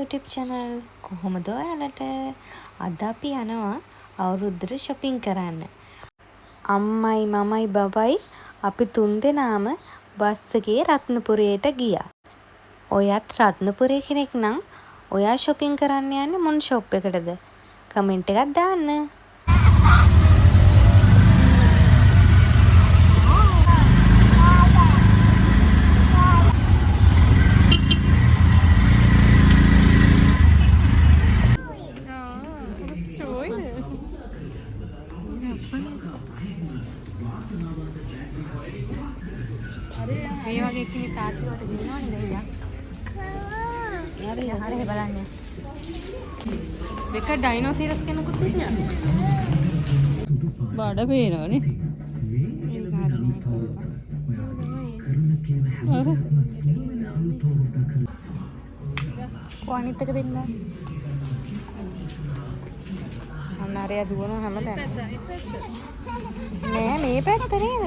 YouTube channel කොහොමද ඔයාලට අද අපි යනවා අවුරුද්දට shopping කරන්න. අම්මයි මමයි බබයි අපි තුන්දෙනාම බස් එකේ රත්නපුරයට ගියා. ඔයත් රත්නපුරේ කෙනෙක් නම් ඔයා shopping කරන්න යන්නේ මොන shop එකටද? කමෙන්ට් එකක් දාන්න. මේ වගේ කෙනෙක් තාත්තිවට දෙනවනේ දෙයියා. හරි බලන්න. දෙක ඩයිනෝසරස් කෙනෙකුත් හිටියා. බඩ පේනවනේ. කොහොනිත් එක දෙන්න. අන්නරයා දුවන හැමතැනම. නෑ මේ පැත්ත නේද?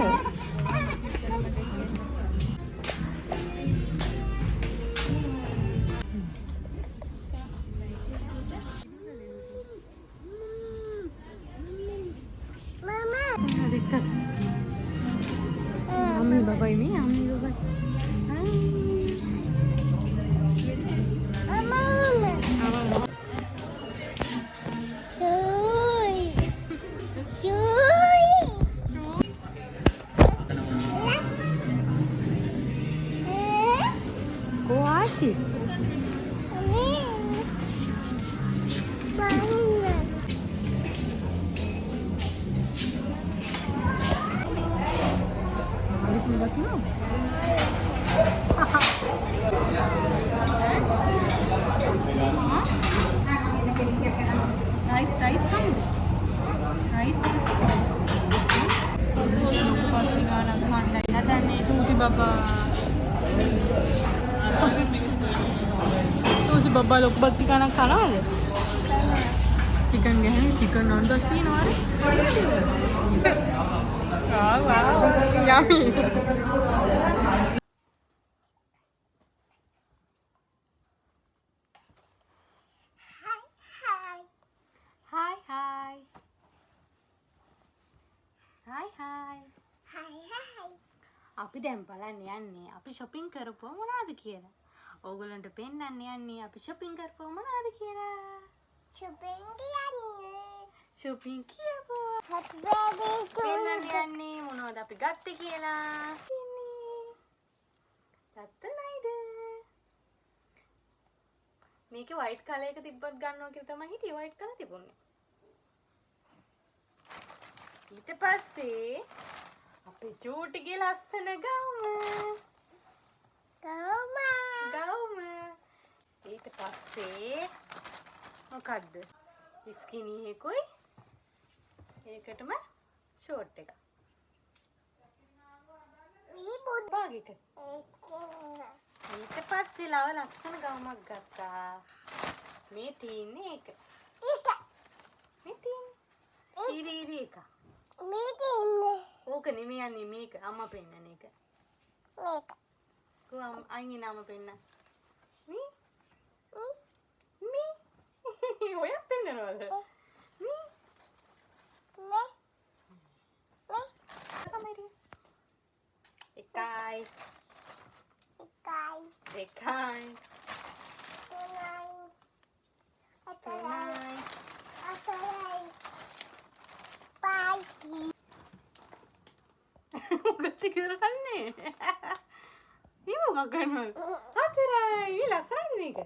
Ami babai mi, ami babai. Kuaci. Sudah kilo. Rice kan? Rice. Tuti baba lok bakti kanak kanal. Chicken gehne chicken nonton tinwar. Wow, yummy. Hi. අපි දැන් බලන්න යන්නේ අපි shopping කරපුවා මොනවද කියලා. ඕගොල්ලන්ට පෙන්නන්න යන්නේ අපි shopping කරපුවා මොනවද කියලා. shopping කියපුවා. Happy birthday to you. පෙන්නන්න යන්නේ මොනවද අපි ගත්තේ කියලා. ගත්ත නේද? මේකේ white color එක තිබ්බත් ගන්නවා කියලා තමයි හිටියේ white color තිබුණේ. ඊට පස්සේ අපේ චූටිගේ ලස්සන ගවුම. ඊට පස්සේ මොකද්ද? ස්කිනි එකකුයි ඒකටම ෂෝට් එක. බාග් එක. ඊට පස්සේ ලව ලස්සන ගවුමක් ගත්තා. මේ තියෙන්නේ ඒක. මේ තියෙන්නේ. ඉරි එක. ඕක නෙමෙයි යන්නේ මේක අම්මා පෙන්නන එක. මේක. කොහොම අයිනේ නම පෙන්න. මී. ඔය පෙන්නනවද? මී. කමෙරි. එකයි. මොකද කරන්නේ? මේ මොකක් කරනවද? හතරයි. මේ ලස්සනයිද මේක?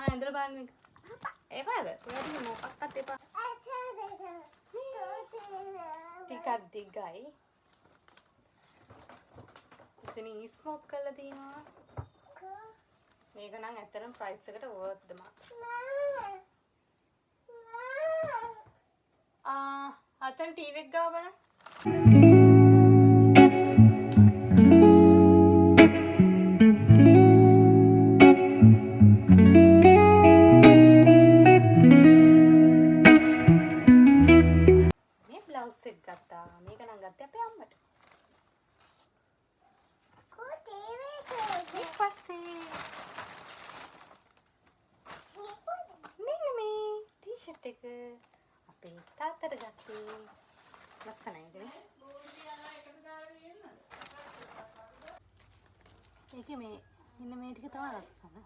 ඇඳලා බලන්න මේක. එපාද? ඔයාලට මොකක්වත් එපා. ටිකක් දිගයි. ඉතින් ස්මෝක් කරලා තියෙනවා. මේක නම් ඇත්තටම ප්‍රයිස් එකට worth the mark. අතන ටීවී එක ගාව බලන්න. මේක නම් ගත්තේ අපේ අම්මට. ඊට පස්සේ අපේ තාත්තට ගත්තේ. ලස්සනයිනේ. ඒකේ මේ ඉන්න මේ ටික තමයි ලස්සන.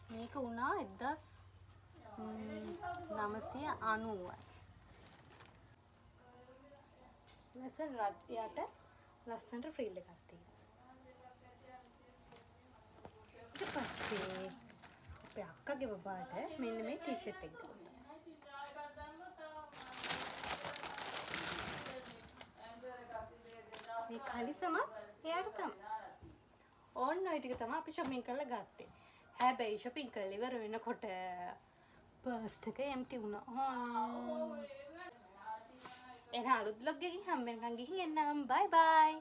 මේක වුණා 1990යි. ලස්සන රට්ටියට ලස්සනට ෆ්‍රිල් එකක් තියෙනවා. ඊට පස්සේ අපේ අක්කගේ බබාට මෙන්න මේ ටී-ෂර්ට් එක ගත්තා. මේ කලිසමත් එයාට තමයි. ඕන්න ඔය ටික තමයි අපි shopping කරලා ගත්තේ. හැබැයි shopping කරලා ඉවර වෙනකොට පර්ස් එක empty වුණා. එහෙනම් අලුත් vlog එකකින් හම්බ වෙනකන් ගිහින් එන්නම්. bye bye.